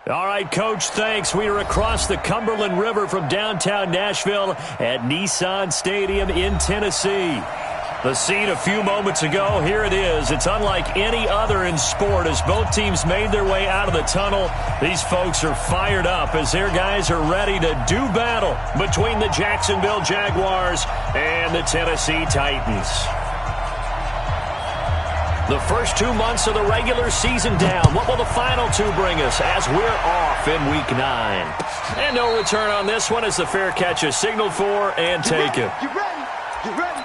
All right, Coach, thanks. We are across the Cumberland River from downtown Nashville at Nissan Stadium in Tennessee. The scene a few moments ago, here it is. It's unlike any other in sport as both teams made their way out of the tunnel. These folks are fired up as their guys are ready to do battle between the Jacksonville Jaguars and the Tennessee Titans. The first 2 months of the regular season down. What will the final two bring us as we're off in Week 9? And no return on this one as the fair catch is signaled for and taken. You ready? You ready?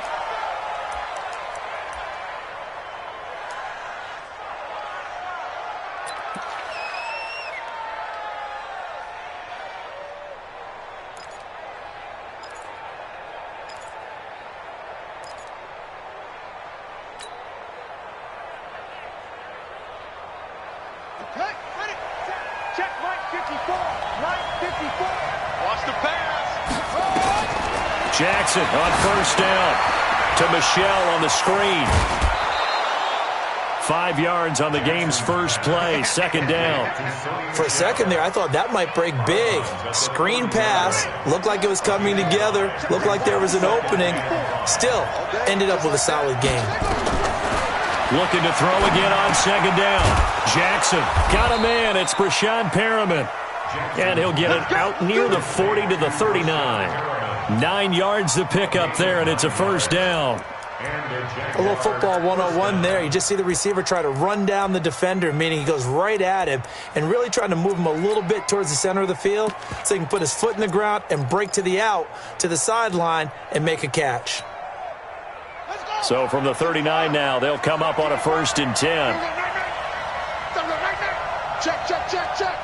Jackson on first down to Michelle on the screen. 5 yards on the game's first play, second down. For a second there, I thought that might break big. Screen pass, looked like it was coming together, looked like there was an opening. Still, ended up with a solid game. Looking to throw again on second down. Jackson got a man. It's Breshad Perriman. And he'll get it out near the 40 to the 39. 9 yards to pick up there, and it's a first down. A little football 101 there. You just see the receiver try to run down the defender, meaning he goes right at him and really trying to move him a little bit towards the center of the field so he can put his foot in the ground and break to the out, to the sideline, and make a catch. So from the 39 now, they'll come up on a 1st and 10. Check, check, check, check.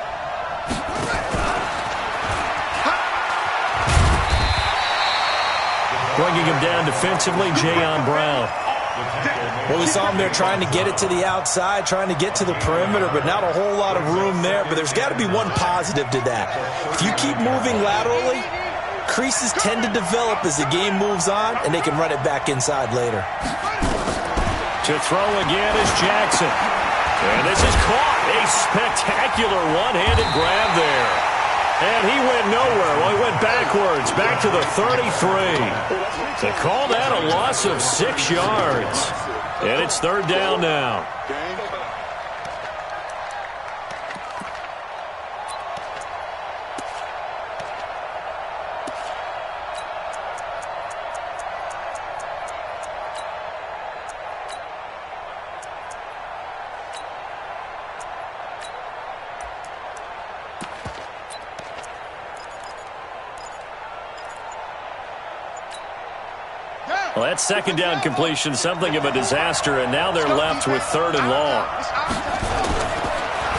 Bringing him down defensively, Jayon Brown. Well, we saw him there trying to get it to the outside, trying to get to the perimeter, but not a whole lot of room there. But there's got to be one positive to that. If you keep moving laterally, creases tend to develop as the game moves on, and they can run it back inside later. To throw again is Jackson. And this is caught. A spectacular one-handed grab there. And he went nowhere. Well, he went backwards, back to the 33. They call that a loss of 6 yards. And it's third down now. Well, that second down completion, something of a disaster, and now they're left with 3rd and long.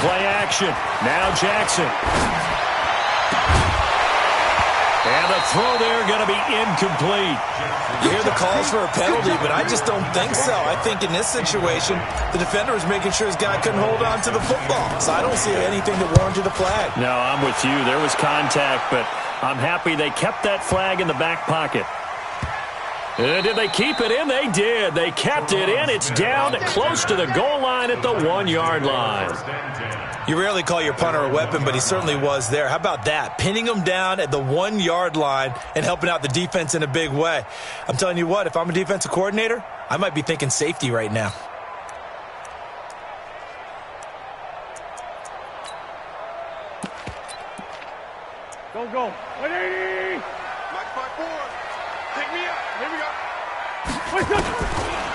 Play action. Now Jackson. And the throw there going to be incomplete. You hear the calls for a penalty, but I just don't think so. I think in this situation, the defender was making sure his guy couldn't hold on to the football. So I don't see anything that warranted a flag. No, I'm with you. There was contact, but I'm happy they kept that flag in the back pocket. Did they keep it in? They did. They kept it in. It's down close to the goal line at the 1-yard line. You rarely call your punter a weapon, but he certainly was there. How about that? Pinning him down at the 1-yard line and helping out the defense in a big way. I'm telling you what, if I'm a defensive coordinator, I might be thinking safety right now. Go. 180. Mike 5-4. Take me up. Here we go.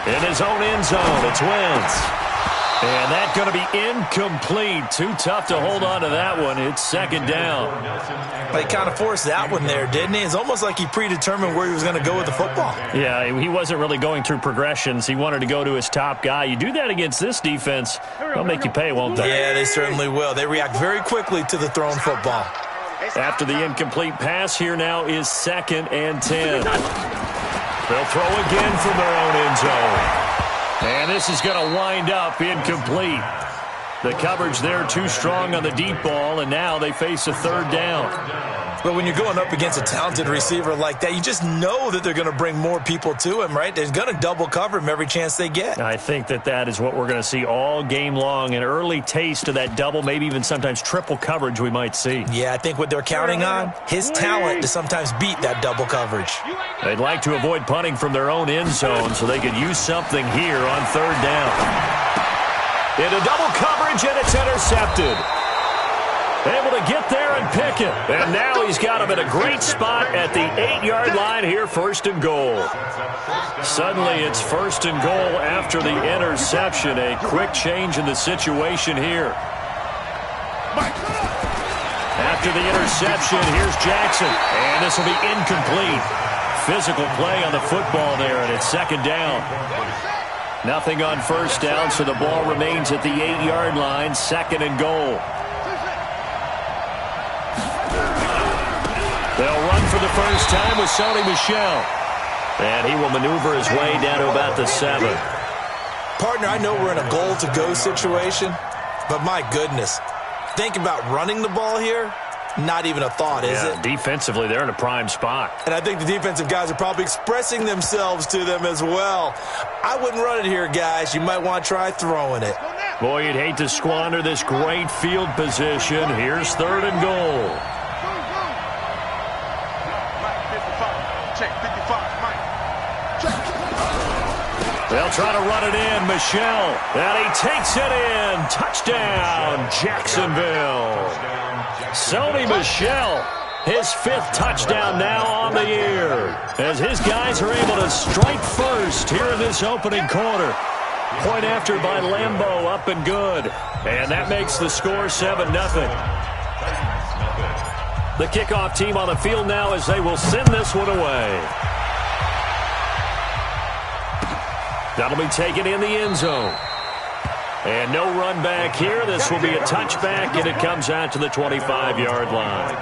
In his own end zone, it's Wentz. And that's going to be incomplete. Too tough to hold on to that one. It's second down. Well, he kind of forced that one there, didn't he? It's almost like he predetermined where he was going to go with the football. Yeah, he wasn't really going through progressions. He wanted to go to his top guy. You do that against this defense, they'll make you pay, won't they? Yeah, they certainly will. They react very quickly to the thrown football. After the incomplete pass, here now is 2nd and 10. They'll throw again from their own end zone. And this is going to wind up incomplete. The coverage there too strong on the deep ball, and now they face a third down. But when you're going up against a talented receiver like that, you just know that they're going to bring more people to him, right? They're going to double cover him every chance they get. I think that is what we're going to see all game long, an early taste of that double, maybe even sometimes triple coverage we might see. Yeah, I think what they're counting on, his talent to sometimes beat that double coverage. They'd like to avoid punting from their own end zone so they could use something here on third down. Into double coverage, and it's intercepted. Able to get there and pick it. And now he's got him in a great spot at the 8-yard line here, first and goal. Suddenly it's first and goal after the interception. A quick change in the situation here. After the interception, here's Jackson. And this will be incomplete. Physical play on the football there, and it's second down. Nothing on first down, so the ball remains at the 8-yard line, second and goal. They'll run for the first time with Sony Michel. And he will maneuver his way down to about the 7. Partner, I know we're in a goal-to-go situation, but my goodness, think about running the ball here. Not even a thought, is it? Defensively, they're in a prime spot. And I think the defensive guys are probably expressing themselves to them as well. I wouldn't run it here, guys. You might want to try throwing it. Boy, you'd hate to squander this great field position. Here's third and goal. They'll try to run it in. Michel. And he takes it in. Touchdown, Jacksonville. Sony Michel, his 5th touchdown now on the year, as his guys are able to strike first here in this opening quarter. Point after by Lambeau, up and good. And that makes the score 7-0. The kickoff team on the field now as they will send this one away. That'll be taken in the end zone. And no run back here. This will be a touchback, and it comes out to the 25-yard line.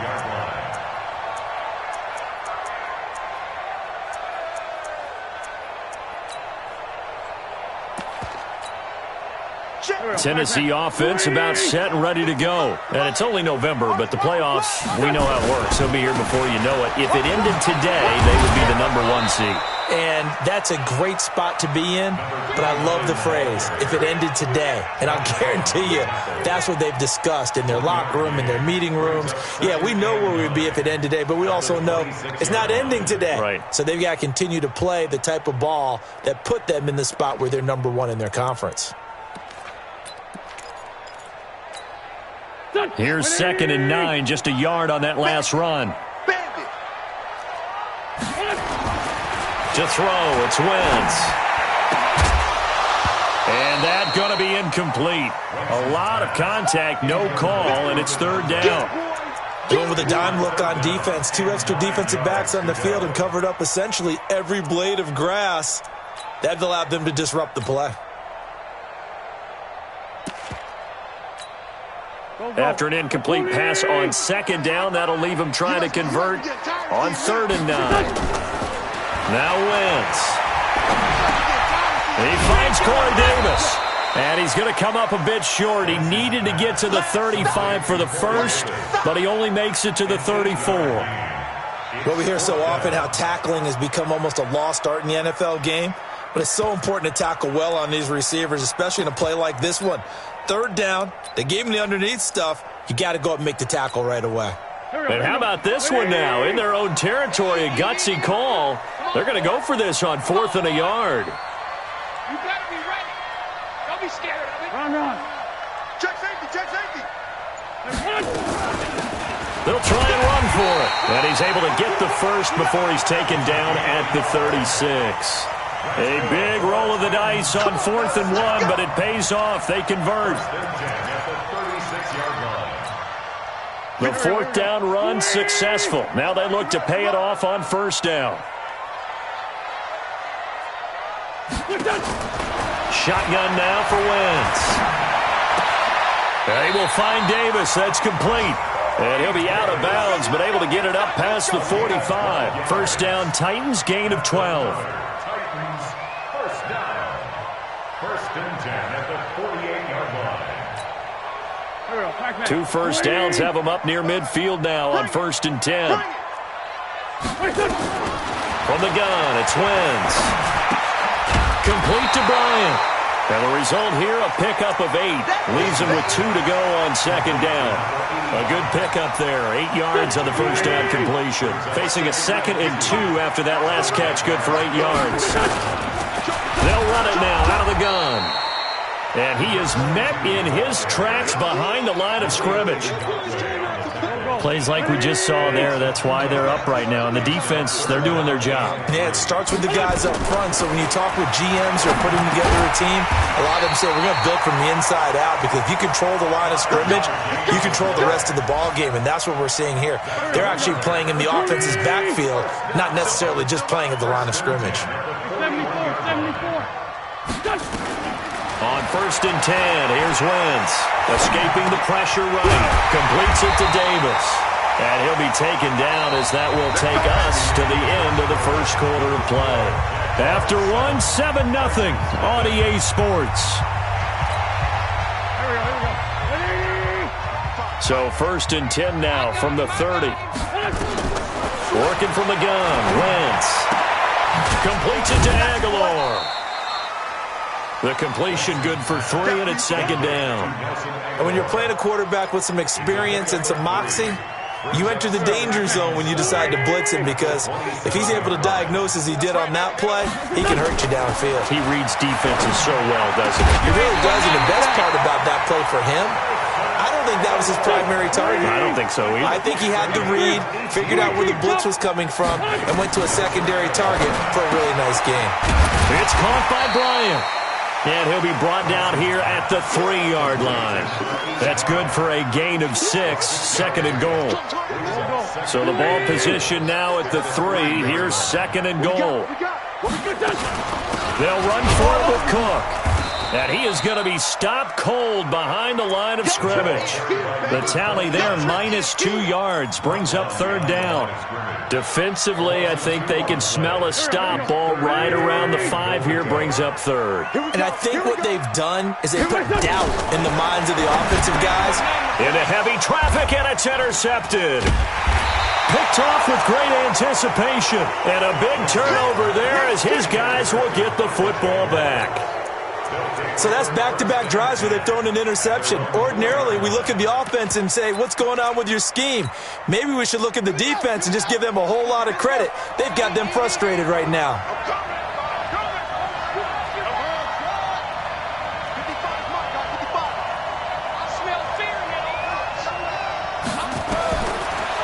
Tennessee offense about set and ready to go. And it's only November, but the playoffs, we know how it works. They'll be here before you know it. If it ended today, they would be the number 1 seed. And that's a great spot to be in, but I love the phrase, if it ended today. And I'll guarantee you, that's what they've discussed in their locker room, in their meeting rooms. Yeah, we know where we'd be if it ended today, but we also know it's not ending today. Right. So they've got to continue to play the type of ball that put them in the spot where they're number 1 in their conference. Here's 2nd and 9, just a yard on that last run. To throw, it's Wentz. And that's going to be incomplete. A lot of contact, no call, and it's third down. Going with a dime look on defense. 2 extra defensive backs on the field and covered up essentially every blade of grass. That allowed them to disrupt the play. After an incomplete pass on second down, that'll leave him trying to convert on 3rd and 9. Now Wentz. He finds Corey Davis. And he's going to come up a bit short. He needed to get to the 35 for the first, but he only makes it to the 34. Well, we hear so often how tackling has become almost a lost art in the NFL game. But it's so important to tackle well on these receivers, especially in a play like this one. 3rd down, they gave him the underneath stuff. You got to go up and make the tackle right away. And how about this one now? In their own territory, a gutsy call. They're going to go for this on 4th and a yard. You got to be ready. Don't be scared of it. Run. Check safety, check safety. They'll try and run for it. And he's able to get the first before he's taken down at the 36. A big roll of the dice on 4th and 1, but it pays off. They convert. The 4th down run successful. Now they look to pay it off on 1st down. Shotgun now for Wentz. They will find Davis. That's complete. And he'll be out of bounds, but able to get it up past the 45. First down, Titans, gain of 12. Titans, first down. 1st and 10 at the 48-yard line. 2 first downs have them up near midfield now on 1st and 10. From the gun, it's Wentz. Complete to Bryant. And the result here, a pickup of 8. Leaves him with 2 to go on 2nd down. A good pickup there. 8 yards on the first down completion. Facing a 2nd and 2 after that last catch. Good for 8 yards. They'll run it now out of the gun. And he is met in his tracks behind the line of scrimmage. Plays like we just saw there. That's why they're up right now. And the defense, they're doing their job. Yeah, it starts with the guys up front. So when you talk with GMs or putting together a team, a lot of them say we're going to build from the inside out, because if you control the line of scrimmage, you control the rest of the ball game. And that's what we're seeing here. They're actually playing in the offense's backfield, not necessarily just playing at the line of scrimmage. 74. On 1st and 10, here's Wentz. Escaping the pressure right. Completes it to Davis. And he'll be taken down as that will take us to the end of the first quarter of play. After one, 7-0 on EA Sports. So 1st and 10 now from the 30. Working from the gun, Wentz. Completes it to Aguilar. The completion good for 3, and it's 2nd down. And when you're playing a quarterback with some experience and some moxie, you enter the danger zone when you decide to blitz him, because if he's able to diagnose as he did on that play, he can hurt you downfield. He reads defenses so well, doesn't he? He really does, and the best part about that play for him, I don't think that was his primary target. I don't think so either. I think he had the read, figured out where the blitz was coming from, and went to a secondary target for a really nice game. It's caught by Bryant. And he'll be brought down here at the 3-yard line. That's good for a gain of 6, 2nd and goal. So the ball position now at the 3. Here's 2nd and goal. They'll run for it with Cook. And he is going to be stopped cold behind the line of scrimmage. The tally there, -2 yards, brings up 3rd down. Defensively, I think they can smell a stop ball right around the 5 here, brings up 3rd. And I think what they've done is they put doubt in the minds of the offensive guys. Into heavy traffic, and it's intercepted. Picked off with great anticipation. And a big turnover there as his guys will get the football back. So that's back-to-back drives where they've thrown an interception. Ordinarily, we look at the offense and say, what's going on with your scheme? Maybe we should look at the defense and just give them a whole lot of credit. They've got them frustrated right now.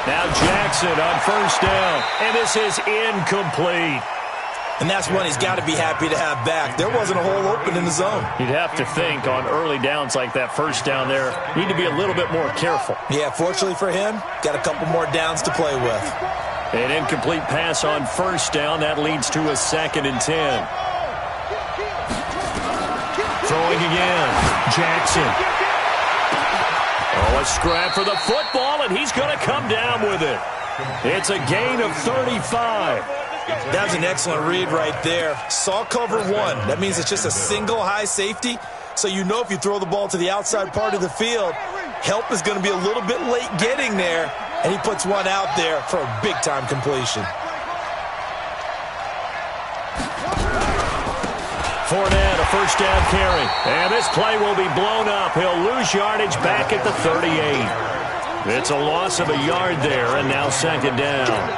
Now Jackson on 1st down, and this is incomplete. And that's one he's got to be happy to have back. There wasn't a hole open in the zone. You'd have to think on early downs like that 1st down there, need to be a little bit more careful. Yeah, fortunately for him, got a couple more downs to play with. An incomplete pass on 1st down. That leads to a 2nd and 10. Throwing again. Jackson. Oh, a scrap for the football, and he's going to come down with it. It's a gain of 35. That was an excellent read right there. Saw cover 1. That means it's just a single high safety. So you know if you throw the ball to the outside part of the field, help is going to be a little bit late getting there. And he puts one out there for a big-time completion. Fournette, a 1st down carry. And this play will be blown up. He'll lose yardage back at the 38. It's a loss of a yard there, and now 2nd down.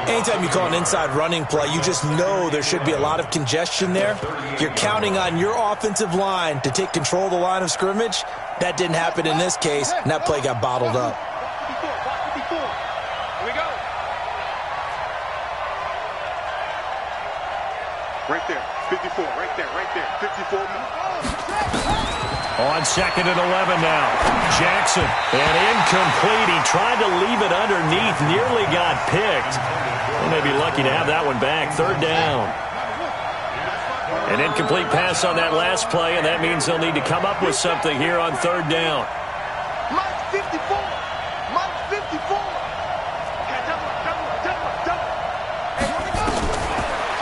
Anytime you call an inside running play, you just know there should be a lot of congestion there. You're counting on your offensive line to take control of the line of scrimmage. That didn't happen in this case, and that play got bottled up. Here we go. Right there, 54, right there, 54. On 2nd and 11 now. Jackson, and incomplete. He tried to leave it underneath, nearly got picked. They may be lucky to have that one back. 3rd down. An incomplete pass on that last play, and that means they'll need to come up with something here on 3rd down. Mike 54. Mike 54.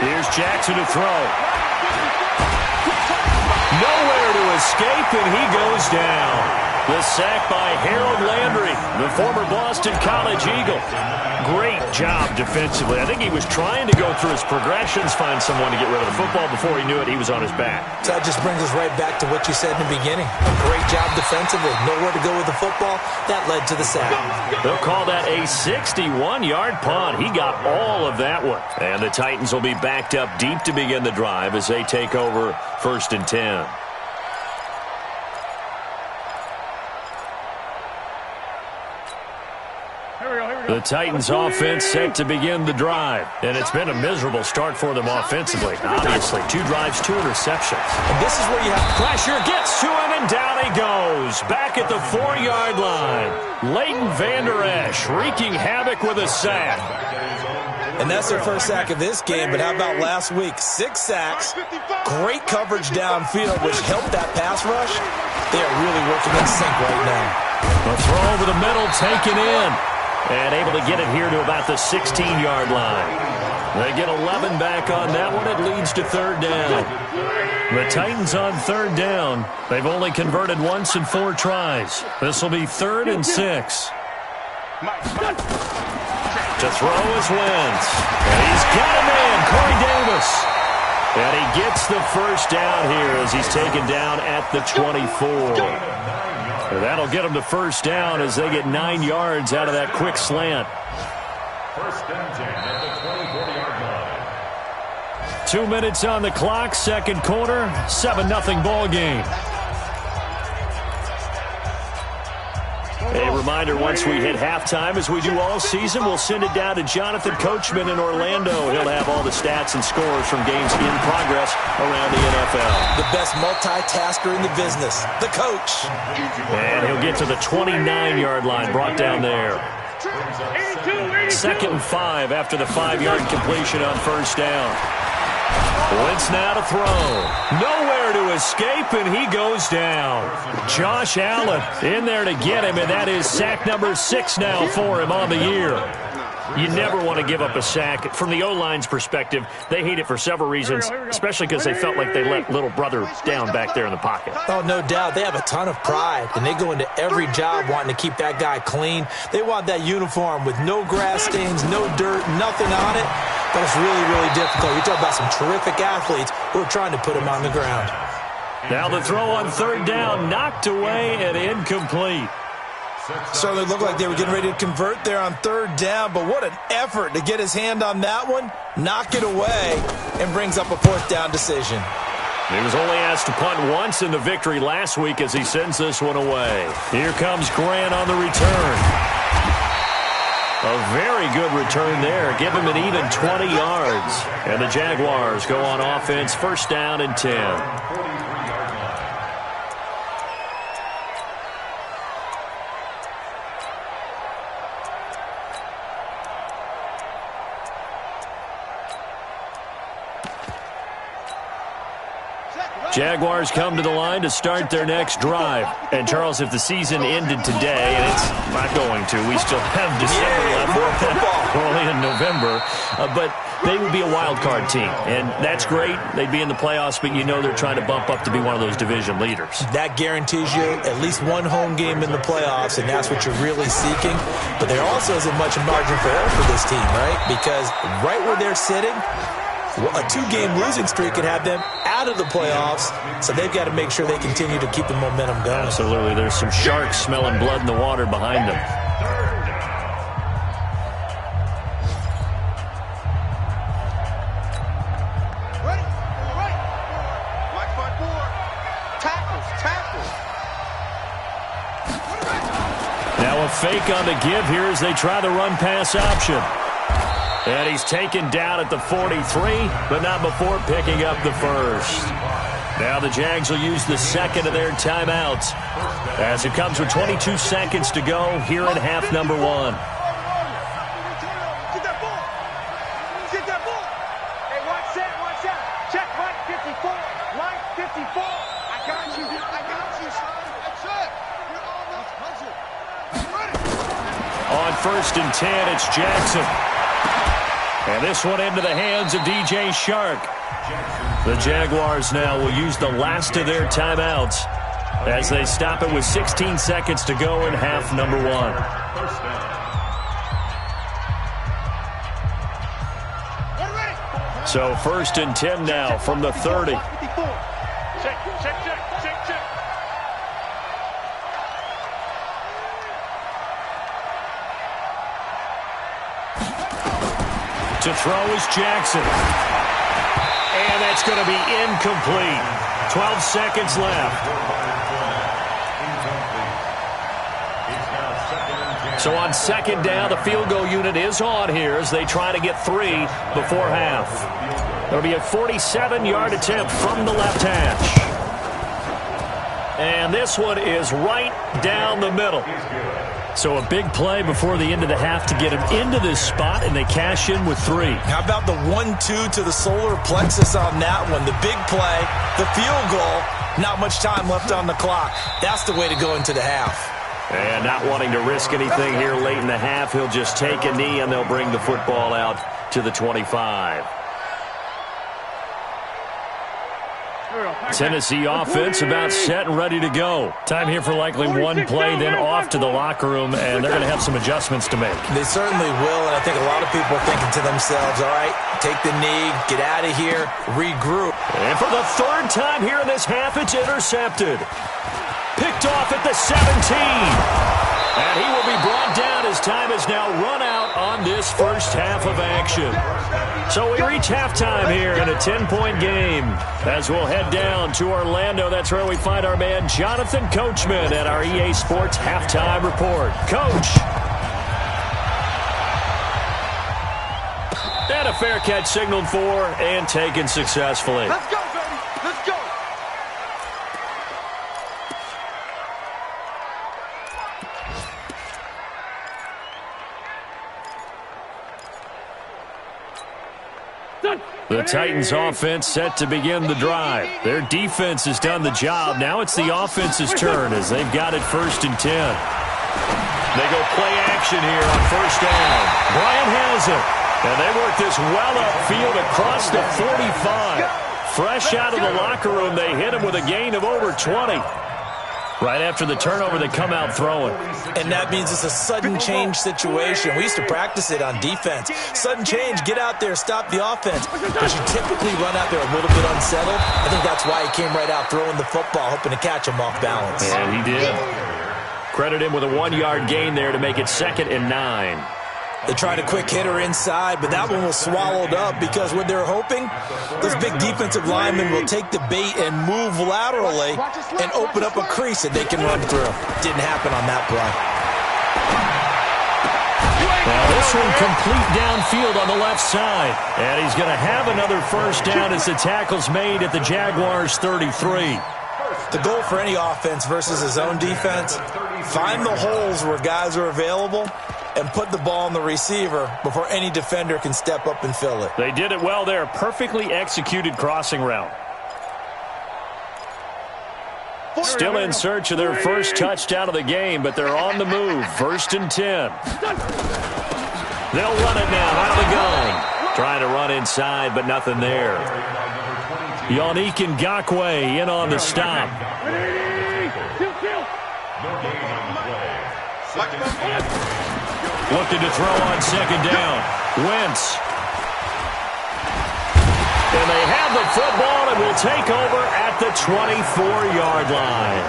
Here's Jackson to throw. Nowhere to escape, and he goes down. The sack by Harold Landry, the former Boston College Eagle. Great job defensively. I think he was trying to go through his progressions, find someone to get rid of the football. Before he knew it, he was on his back. So that just brings us right back to what you said in the beginning. A great job defensively. Nowhere to go with the football. That led to the sack. They'll call that a 61-yard punt. He got all of that one. And the Titans will be backed up deep to begin the drive as they take over 1st and 10. The Titans offense set to begin the drive. And it's been a miserable start for them offensively. Obviously, 2 drives, 2 interceptions. And this is where you have pressure, gets to him, and down he goes. Back at the 4-yard line. Leighton Vander Esch wreaking havoc with a sack. And that's their first sack of this game, but how about last week? 6 sacks, great coverage downfield, which helped that pass rush. They are really working in sync right now. A throw over the middle, taken in. And able to get it here to about the 16-yard line. They get 11 back on that one. It leads to 3rd down. The Titans on 3rd down. They've only converted once in 4 tries. This will be 3rd and 6. To throw is Wentz. And he's got him in, Corey Davis. And he gets the first down here as he's taken down at the 24. That'll get them to 1st down as they get 9 yards out of that quick slant. 1st and 10 at the 20-yard line. 2 minutes on the clock, 2nd quarter, 7-0 ball game. A reminder, once we hit halftime, as we do all season, we'll send it down to Jonathan Coachman in Orlando. He'll have all the stats and scores from games in progress around the NFL. The best multitasker in the business, the coach. And he'll get to the 29-yard line, brought down there. 2nd and 5 after the 5-yard completion on 1st down. Wentz now to throw. Nowhere to escape, and he goes down. Josh Allen in there to get him, and that is sack number 6 now for him on the year. You never want to give up a sack. From the O-line's perspective, they hate it for several reasons, especially because they felt like they let little brother down back there in the pocket. Oh, no doubt. They have a ton of pride, and they go into every job wanting to keep that guy clean. They want that uniform with no grass stains, no dirt, nothing on it. But it's really, really difficult. You're talking about some terrific athletes who are trying to put him on the ground. Now the throw on 3rd down, knocked away and incomplete. Certainly looked like they were getting ready to convert there on 3rd down, but what an effort to get his hand on that one, knock it away, and brings up a 4th down decision. He was only asked to punt once in the victory last week as he sends this one away. Here comes Grant on the return. A very good return there. Give him an even 20 yards. And the Jaguars go on offense, 1st down and 10. Jaguars come to the line to start their next drive. And, Charles, if the season ended today, and it's not going to, we still have December left. We're only in November. But they would be a wild card team. And that's great. They'd be in the playoffs, but you know they're trying to bump up to be one of those division leaders. That guarantees you at least one home game in the playoffs, and that's what you're really seeking. But there also isn't much margin for error for this team, right? Because right where they're sitting, a 2-game losing streak could have them out of the playoffs, so they've got to make sure they continue to keep the momentum going. Absolutely. There's some sharks smelling blood in the water behind them. Now a fake on the give here as they try the run-pass option. And he's taken down at the 43, but not before picking up the 1st. Now the Jags will use the 2nd of their timeouts as it comes with 22 seconds to go here in half number 1. Get that ball. Get that ball. Hey, watch that. Check Mike 54. Mike 54. I got you, son. That's it. You're almost puzzled. Ready. On 1st and 10, it's Jackson. And this one into the hands of DJ Shark. The Jaguars now will use the last of their timeouts as they stop it with 16 seconds to go in half number 1. First down. So 1st and 10 now from the 30. Check, check, check, check, check. To throw is Jackson. And that's going to be incomplete. 12 seconds left. So on 2nd down, the field goal unit is on here as they try to get 3 before half. There'll be a 47-yard attempt from the left hash. And this one is right down the middle. So a big play before the end of the half to get him into this spot, and they cash in with 3. How about the 1-2 to the solar plexus on that one? The big play, the field goal, not much time left on the clock. That's the way to go into the half. And not wanting to risk anything here late in the half, he'll just take a knee, and they'll bring the football out to the 25. Tennessee offense about set and ready to go. Time here for likely one play, then off to the locker room, and they're going to have some adjustments to make. They certainly will, and I think a lot of people are thinking to themselves, all right, take the knee, get out of here, regroup. And for the 3rd time here in this half, it's intercepted. Picked off at the 17. And he will be brought down as time has now run out on this first half of action. So we reach halftime here in a 10-point game. As we'll head down to Orlando, that's where we find our man Jonathan Coachman at our EA Sports Halftime Report. Coach. And a fair catch signaled for and taken successfully. Let's go, baby. Let's go. The Titans offense set to begin the drive. Their defense has done the job. Now it's the offense's turn as they've got it 1st and 10. They go play action here on 1st down. Bryant has it. And they work this well upfield across the 45. Fresh out of the locker room, they hit him with a gain of over 20. Right after the turnover, they come out throwing. And that means it's a sudden change situation. We used to practice it on defense. Sudden change, get out there, stop the offense. Because you typically run out there a little bit unsettled. I think that's why he came right out throwing the football, hoping to catch him off balance. And he did. Credit him with a 1-yard gain there to make it 2nd and 9. They tried a quick hitter inside, but that one was swallowed up because what they're hoping, those big defensive linemen will take the bait and move laterally and open up a crease that they can run through. Didn't happen on that play. Now this one complete downfield on the left side. And he's going to have another 1st down as the tackle's made at the Jaguars' 33. The goal for any offense versus his own defense, find the holes where guys are available and put the ball on the receiver before any defender can step up and fill it. They did it well there. Perfectly executed crossing route. Still in search of their first touchdown of the game, but they're on the move. 1st and 10. They'll run it now out of the gun. Trying to run inside, but nothing there. Yannick Ngakoue in on the stop. Looking to throw on 2nd down. Wentz. And they have the football and will take over at the 24-yard line.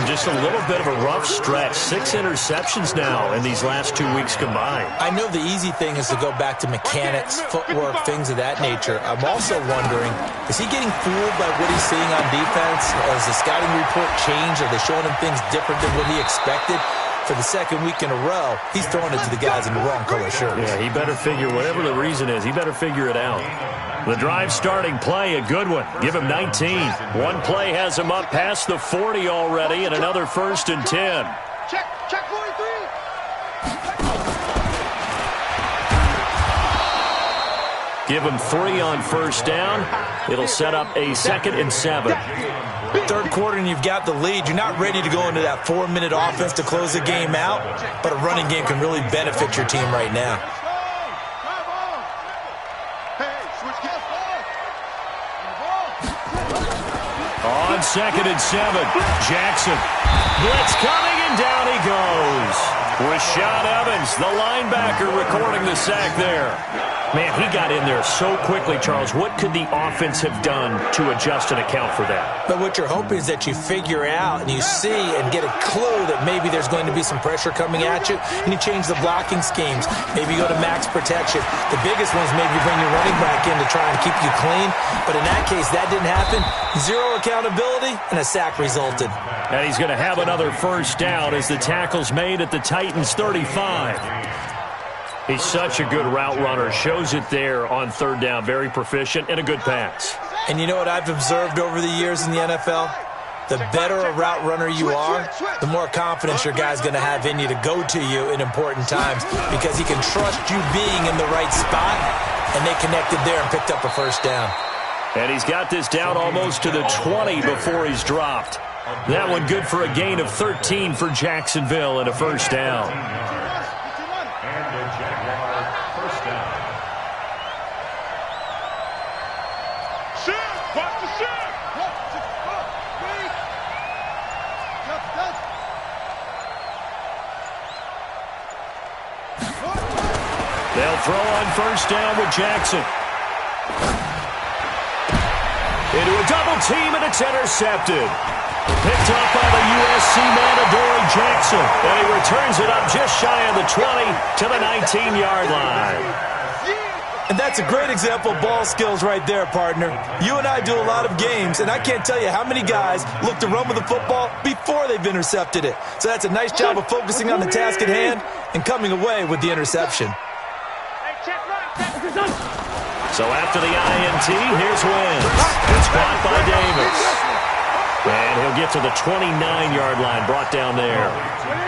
Just a little bit of a rough stretch. 6 interceptions now in these last 2 weeks combined. I know the easy thing is to go back to mechanics, footwork, things of that nature. I'm also wondering, is he getting fooled by what he's seeing on defense? Has the scouting report changed? Are they showing him things different than what he expected? For the 2nd week in a row, he's throwing it to the guys in the wrong color shirts. Yeah, he better figure, whatever the reason is, he better figure it out. The drive starting play, a good one. Give him 19. One play has him up past the 40 already, and another 1st and 10. Check 43. Give him 3 on 1st down. It'll set up a 2nd and 7. 3rd quarter and you've got the lead. You're not ready to go into that 4-minute offense to close the game out, but a running game can really benefit your team right now. On 2nd and 7. Jackson. Blitz coming, and down he goes. Rashaan Evans, the linebacker, recording the sack there. Man, he got in there so quickly, Charles. What could the offense have done to adjust and account for that? But what you're hoping is that you figure out and you see and get a clue that maybe there's going to be some pressure coming at you, and you change the blocking schemes. Maybe you go to max protection. The biggest one is maybe bring your running back in to try and keep you clean. But in that case, that didn't happen. Zero accountability, and a sack resulted. And he's going to have another first down as the tackle's made at the Titans' 35. He's such a good route runner. Shows it there on 3rd down. Very proficient and a good pass. And you know what I've observed over the years in the NFL? The better a route runner you are, the more confidence your guy's going to have in you to go to you in important times because he can trust you being in the right spot, and they connected there and picked up a first down. And he's got this down almost to the 20 before he's dropped. That one good for a gain of 13 for Jacksonville and a first down. They'll throw on first down with Jackson. Into a double team, and it's intercepted. Picked up by the USC man, Adoree Jackson. And he returns it up just shy of the 20 to the 19-yard line. And that's a great example of ball skills right there, partner. You and I do a lot of games, and I can't tell you how many guys look to run with the football before they've intercepted it. So that's a nice job of focusing on the task at hand and coming away with the interception. So after the INT, here's Wentz. It's caught by Davis. And he'll get to the 29-yard line, brought down there.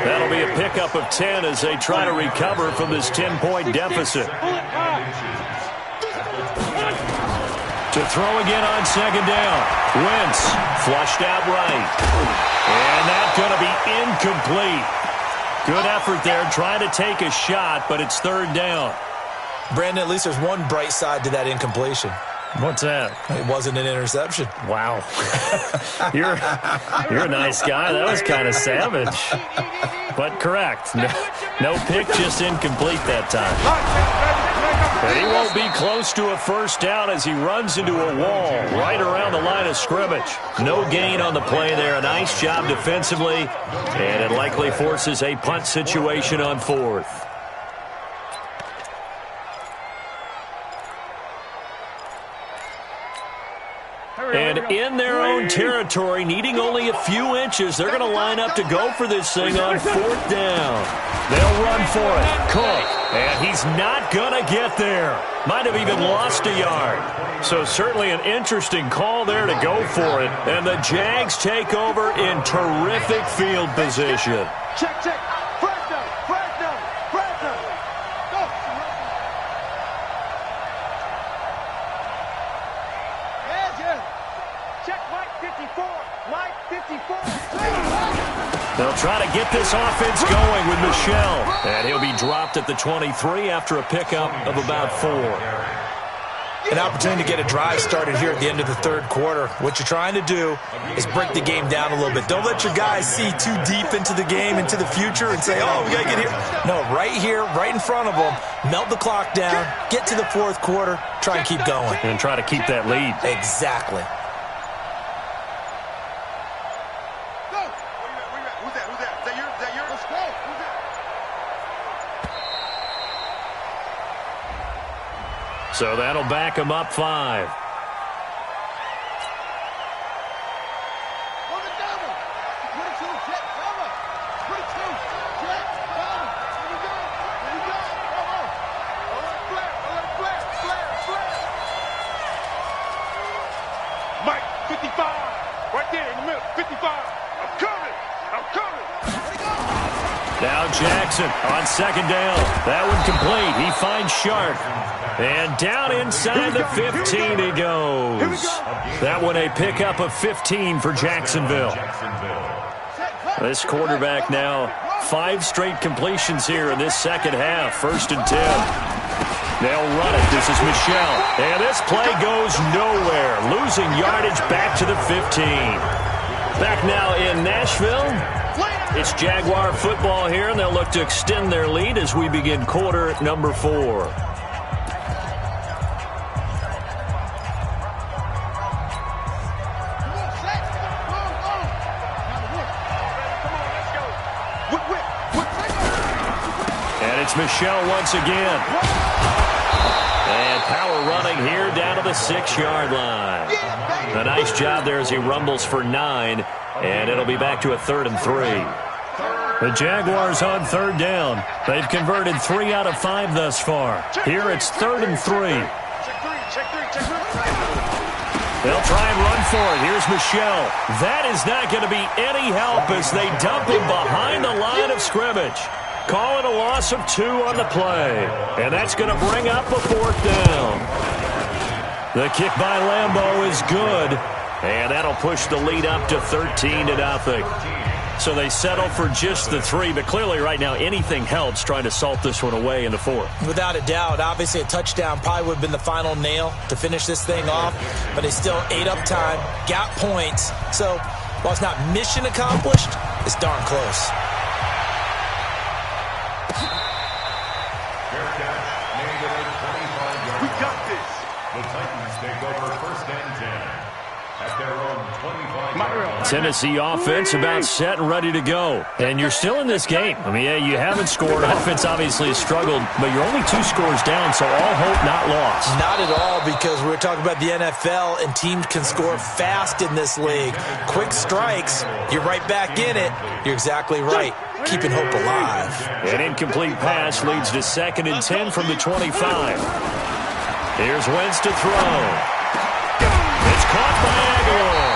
That'll be a pickup of 10 as they try to recover from this 10-point deficit. To throw again on 2nd down. Wentz flushed out right. And that's going to be incomplete. Good effort there, trying to take a shot, but it's 3rd down. Brandon, at least there's one bright side to that incompletion. What's that? It wasn't an interception. Wow. You're a nice guy. That was kind of savage. But correct. No pick, just incomplete that time. And he won't be close to a first down as he runs into a wall right around the line of scrimmage. No gain on the play there. A nice job defensively. And it likely forces a punt situation on 4th. And in their own territory, needing only a few inches, they're going to line up to go for this thing on 4th down. They'll run for it. Cook. And he's not going to get there. Might have even lost a yard. So certainly an interesting call there to go for it. And the Jags take over in terrific field position. Check, check. First down, first down, first down. Go. Check Mike 54. Mike 54. They'll try to get this offense going with Michel. And he'll be dropped at the 23 after a pickup of about 4. An opportunity to get a drive started here at the end of the 3rd quarter. What you're trying to do is break the game down a little bit. Don't let your guys see too deep into the game, into the future, and say, oh, we got to get here. No, right here, right in front of them, melt the clock down, get to the 4th quarter, try and keep going. And try to keep that lead. Exactly. So that'll back him up 5. Mike 55. Right there in the middle. 55. I'm coming. I'm coming. Now Jackson on 2nd down. That one complete. He finds Sharp. And down inside the 15 he goes. That one a pickup of 15 for Jacksonville. This quarterback now 5 straight completions here in this 2nd half. 1st and 10. They'll run it. This is Michel. And this play goes nowhere. Losing yardage back to the 15. Back now in Nashville. It's Jaguar football here, and they'll look to extend their lead as we begin quarter number 4. And it's Michel once again. And power running here down to the 6-yard line. A nice job there as he rumbles for 9. And it'll be back to a 3rd and 3. The Jaguars on 3rd down. They've converted 3 out of 5 thus far. Here it's 3rd and 3. They'll try and run for it. Here's Michel. That is not going to be any help as they dump him behind the line of scrimmage. Call it a loss of 2 on the play. And that's going to bring up a 4th down. The kick by Lambeau is good. And that'll push the lead up to 13-0. So they settle for just the 3. But clearly right now anything helps trying to salt this one away in the 4th. Without a doubt. Obviously a touchdown probably would have been the final nail to finish this thing off. But they still ate up time, got points. So while it's not mission accomplished, it's darn close. We got this. The Titans take over 1st and 10 at their own 25. Tennessee offense about set and ready to go. And you're still in this game. I mean, yeah, you haven't scored. Offense obviously has struggled, but you're only 2 scores down, so all hope not lost. Not at all, because we're talking about the NFL, and teams can score fast in this league. Quick strikes, you're right back in it. You're exactly right. Keeping hope alive. An incomplete pass leads to 2nd and 10 from the 25. Here's Wentz to throw. It's caught by Aguilar.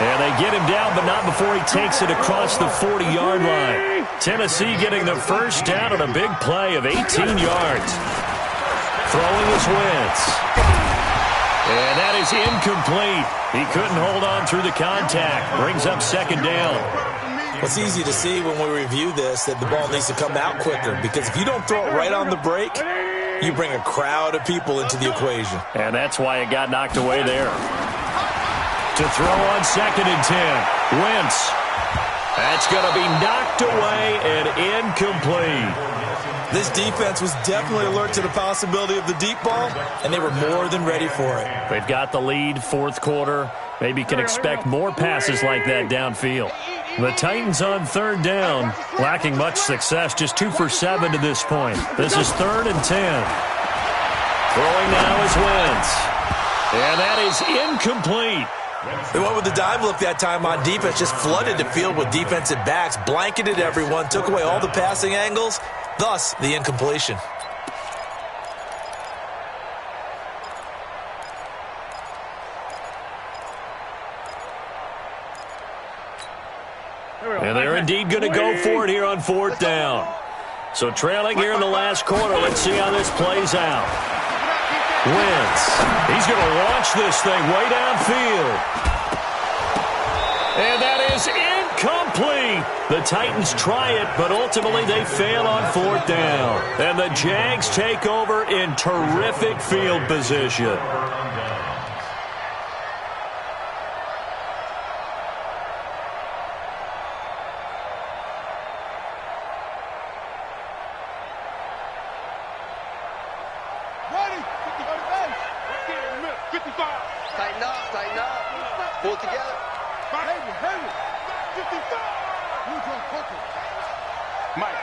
And they get him down, but not before he takes it across the 40-yard line. Tennessee getting the first down on a big play of 18 yards. Throwing is Wentz. And that is incomplete. He couldn't hold on through the contact. Brings up 2nd down. It's easy to see when we review this that the ball needs to come out quicker, because if you don't throw it right on the break, you bring a crowd of people into the equation. And that's why it got knocked away there. To throw on 2nd and 10. Wentz. That's going to be knocked away and incomplete. This defense was definitely alert to the possibility of the deep ball, and they were more than ready for it. They've got the lead, 4th quarter. Maybe can expect more passes like that downfield. The Titans on 3rd down, lacking much success, just 2 for 7 to this point. This is 3rd and 10. Throwing now is Wentz. And that is incomplete. They went with the dive look that time on defense, just flooded the field with defensive backs, blanketed everyone, took away all the passing angles, thus the incompletion. And they're indeed going to go for it here on 4th down. So trailing here in the last quarter. Let's see how this plays out. Wentz. He's going to launch this thing way downfield. And that is incomplete. The Titans try it, but ultimately they fail on 4th down. And the Jags take over in terrific field position. Tighten up. Pull together.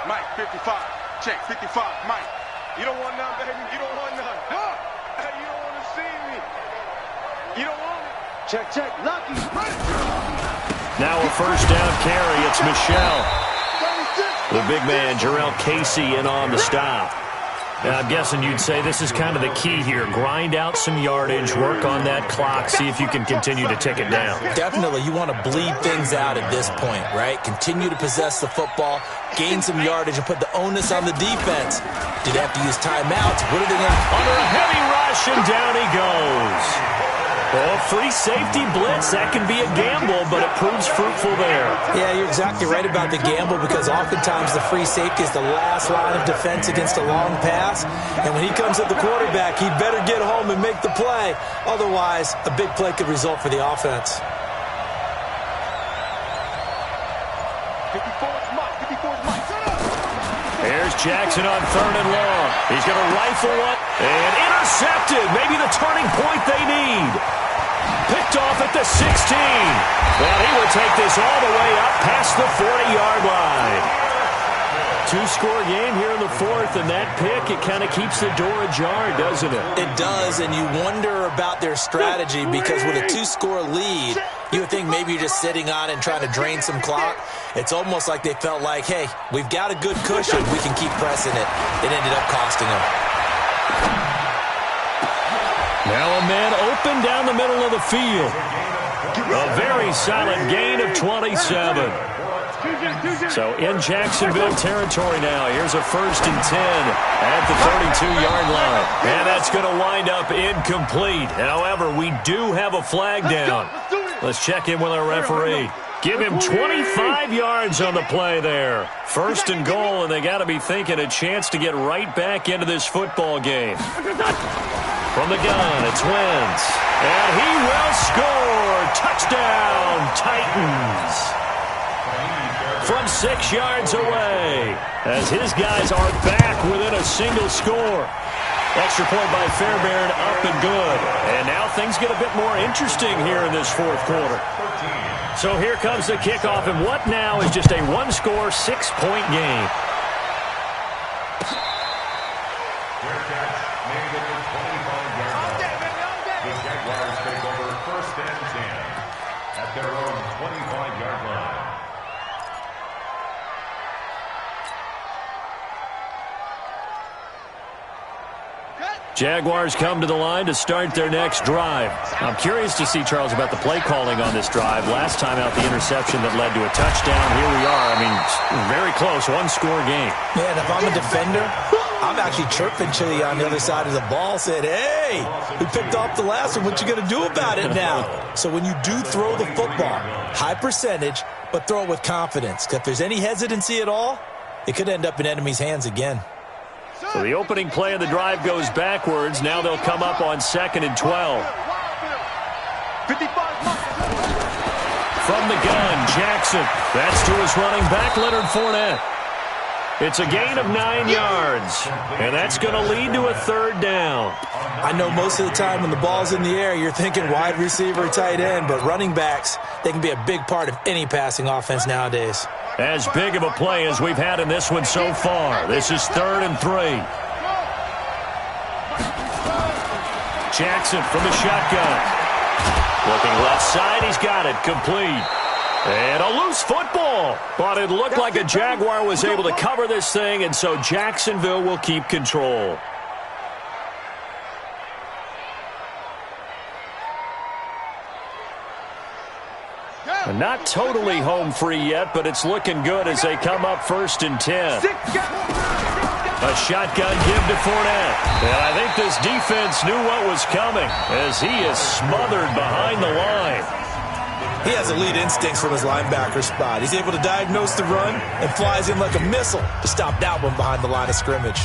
Mike, 55. Check, 55. Mike, you don't want none, baby. You don't want none. Hey, you don't want to see me. You don't want it. Check. Lucky. Now a 1st down carry. It's Michel. The big man, Jarrell Casey, in on the stop. Now, I'm guessing you'd say this is kind of the key here. Grind out some yardage, work on that clock, see if you can continue to tick it down. Definitely, you want to bleed things out at this point, right? Continue to possess the football, gain some yardage, and put the onus on the defense. Did they have to use timeouts? What are they going to do? Under a heavy rush, and down he goes. Oh, free safety blitz, that can be a gamble, but it proves fruitful there. Yeah, you're exactly right about the gamble, because oftentimes the free safety is the last line of defense against a long pass. And when he comes at the quarterback, he'd better get home and make the play. Otherwise, a big play could result for the offense. Here's Jackson on 3rd and long. He's going to rifle one and intercepted. Maybe the turning point they need. Picked off at the 16. Well, he would take this all the way up past the 40-yard line. 2-score game here in the 4th, and that pick, it kind of keeps the door ajar, doesn't it? It does, and you wonder about their strategy because with a 2-score lead, you would think maybe you're just sitting on it and trying to drain some clock. It's almost like they felt like, hey, we've got a good cushion. We can keep pressing it. It ended up costing them. Now a man open down the middle of the field. A very solid gain of 27. So in Jacksonville territory now. Here's a 1st and 10 at the 32-yard line. And that's going to wind up incomplete. However, we do have a flag down. Let's check in with our referee. Give him 25 yards on the play there. 1st and goal, and they got to be thinking a chance to get right back into this football game. From the gun, it's Wentz. And he will score. Touchdown, Titans. From 6 yards away, as his guys are back within a single score. Extra point by Fairbairn, up and good. And now things get a bit more interesting here in this 4th quarter. So here comes the kickoff, and what now is just a 1-score, 6-point game. The Jaguars take over 1st and 10 at their own 25-yard line. Jaguars come to the line to start their next drive. I'm curious to see, Charles, about the play calling on this drive. Last time out, the interception that led to a touchdown. Here we are. I mean, very close, 1-score game. Man, if I'm a defender, I'm actually chirping Chili on the other side of the ball, said, hey, we picked off the last one. What you going to do about it now? So when you do throw the football, high percentage, but throw it with confidence. If there's any hesitancy at all, it could end up in enemy's hands again. So the opening play of the drive goes backwards. Now they'll come up on 2nd and 12. From the gun, Jackson. That's to his running back, Leonard Fournette. It's a gain of 9 yards, and that's going to lead to a 3rd down. I know most of the time when the ball's in the air, you're thinking wide receiver, tight end, but running backs, they can be a big part of any passing offense nowadays. As big of a play as we've had in this one so far. This is 3rd and 3. Jackson from the shotgun. Looking left side, he's got it, complete. And a loose football. But it looked like a Jaguar was able to cover this thing, and so Jacksonville will keep control. Not totally home free yet, but it's looking good as they come up 1st and 10. A shotgun give to Fournette. And I think this defense knew what was coming as he is smothered behind the line. He has elite instincts from his linebacker spot. He's able to diagnose the run and flies in like a missile to stop that one behind the line of scrimmage.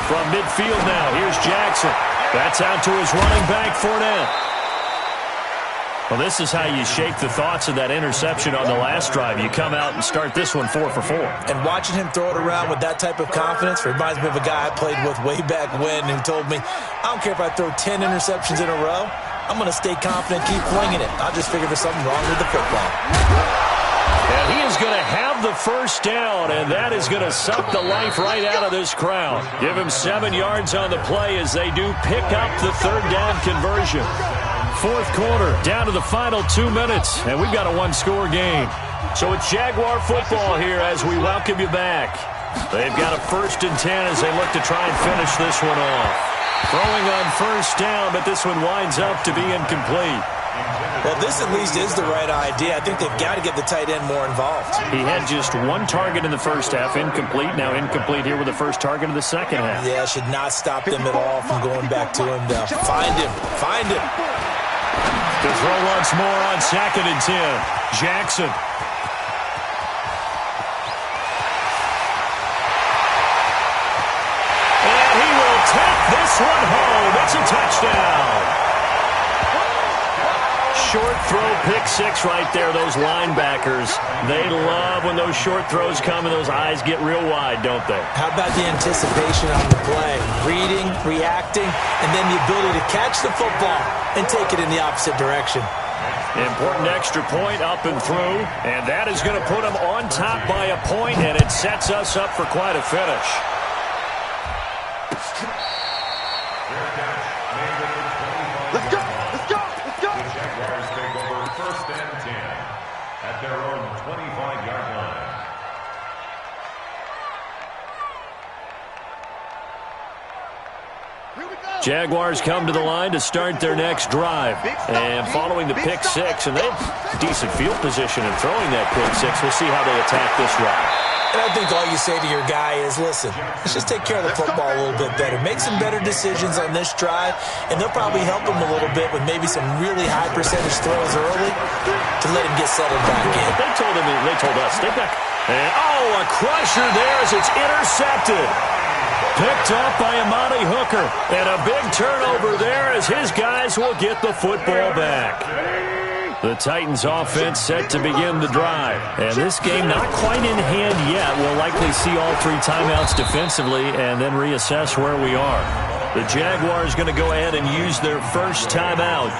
From midfield now, here's Jackson. That's out to his running back, Fournette. Well, this is how you shape the thoughts of that interception on the last drive. You come out and start this one 4 for 4. And watching him throw it around with that type of confidence reminds me of a guy I played with way back when who told me, I don't care if I throw 10 interceptions in a row. I'm going to stay confident, keep flinging it. I'll just figure there's something wrong with the football. And he is going to have the 1st down, and that is going to suck the life right out of this crowd. Give him 7 yards on the play as they do pick up the 3rd down conversion. 4th quarter, down to the final 2 minutes, and we've got a 1-score game. So it's Jaguar football here as we welcome you back. They've got a 1st and 10 as they look to try and finish this one off. Throwing on 1st down, but this one winds up to be incomplete. Well, this at least is the right idea. I think they've got to get the tight end more involved. He had just 1 target in the first half, incomplete. Now incomplete here with the first target of the second half. Yeah, should not stop them at all from going back to him. Find him. Find him. To throw once more on 2nd and 10. Jackson. And he will take this one home. It's a touchdown. Short throw, pick six right there. Those linebackers, they love when those short throws come and those eyes get real wide, don't they? How about the anticipation on the play? Reading, reacting, and then the ability to catch the football and take it in the opposite direction. Important extra point up and through, and that is going to put them on top by a point, and it sets us up for quite a finish. Let's go! Let's go! Let's go! The Jaguars take over 1st and 10 at their own 25-yard line. Jaguars come to the line to start their next drive. And following the pick six, and they have decent field position in throwing that pick six. We'll see how they attack this drive. And I think all you say to your guy is, listen, let's just take care of the football a little bit better. Make some better decisions on this drive, and they'll probably help him a little bit with maybe some really high percentage throws early to let him get settled back in. They told us. And, a crusher there as it's intercepted. Picked up by Amani Hooker. And a big turnover there as his guys will get the football back. The Titans offense set to begin the drive. And this game not quite in hand yet. We'll likely see all three timeouts defensively and then reassess where we are. The Jaguars going to go ahead and use their first timeout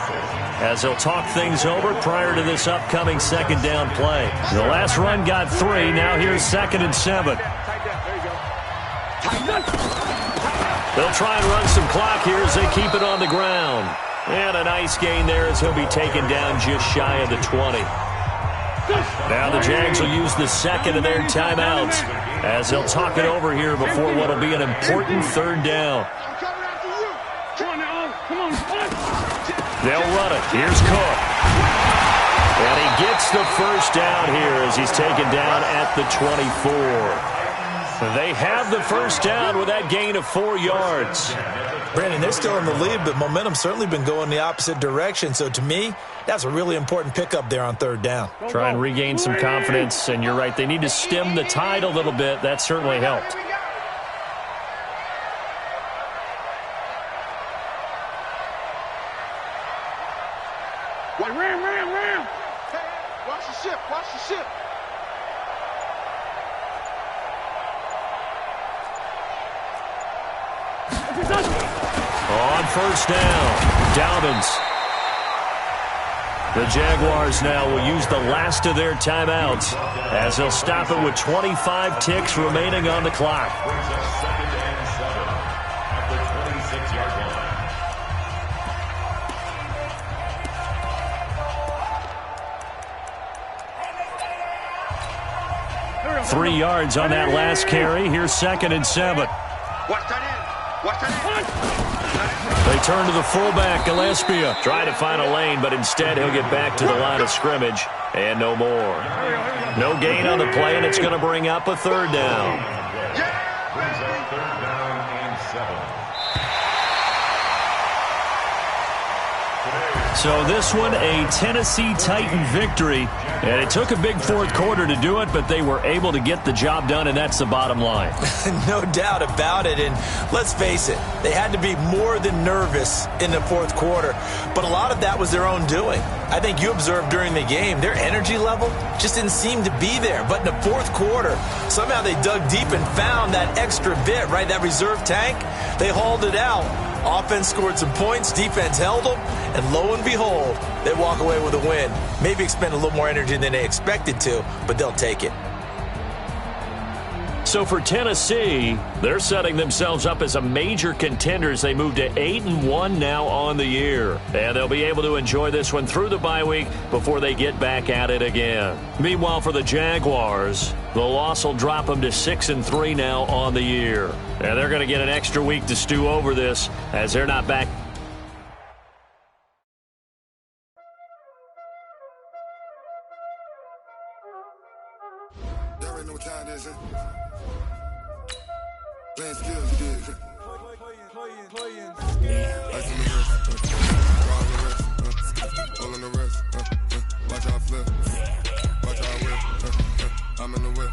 as they'll talk things over prior to this upcoming second down play. The last run got 3. Now here's 2nd and 7. They'll try and run some clock here as they keep it on the ground. And a nice gain there as he'll be taken down just shy of the 20. Now the Jags will use the second of their timeouts as they'll talk it over here before what will be an important 3rd down. They'll run it. Here's Cook. And he gets the first down here as he's taken down at the 24. They have the first down with that gain of 4 yards. Brandon, they're still in the lead, but momentum's certainly been going the opposite direction. So to me, that's a really important pickup there on 3rd down. Try and regain some confidence, and you're right. They need to stem the tide a little bit. That certainly helped. Ram. Watch the ship. On first down, Dobbins. The Jaguars now will use the last of their timeouts as they'll stop it with 25 ticks remaining on the clock. Brings up 2nd and 7 at the 26-yard line. 3 yards on that last carry. Here's 2nd and 7. Watch that in. They turn to the fullback, Gillespie. Trying to find a lane, but instead he'll get back to the line of scrimmage. And no more. No gain on the play, and it's going to bring up a 3rd down. Brings up 3rd down and 7. So this one, a Tennessee Titan victory. And it took a big 4th quarter to do it, but they were able to get the job done, and that's the bottom line. No doubt about it. And let's face it, they had to be more than nervous in the 4th quarter. But a lot of that was their own doing. I think you observed during the game, their energy level just didn't seem to be there. But in the 4th quarter, somehow they dug deep and found that extra bit, right, that reserve tank. They hauled it out. Offense scored some points, defense held them, and lo and behold, they walk away with a win. Maybe expend a little more energy than they expected to, but they'll take it. So for Tennessee, they're setting themselves up as a major contender as they move to 8-1 now on the year. And they'll be able to enjoy this one through the bye week before they get back at it again. Meanwhile, for the Jaguars, the loss will drop them to 6-3 now on the year. And they're going to get an extra week to stew over this as they're not back. Y'all already know what time it is, huh? Playing skills, you did. Playing. Ice on the wrist, raw on the wrist, All in the wrist, watch how I flip. Watch how I whip, I'm in the whip,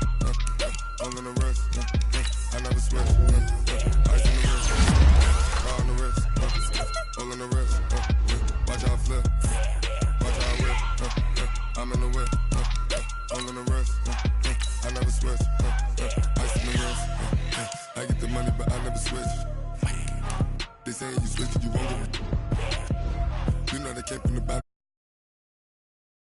all in the wrist, I never switch, ice in the wrist, car on the wrist, all in the wrist, watch how I flip. Watch how I whip, I'm in the whip, all in the wrist, I never switch, ice in the wrist, I get the money but I never switch. They say you switch, you won't get it. You know they came from the back.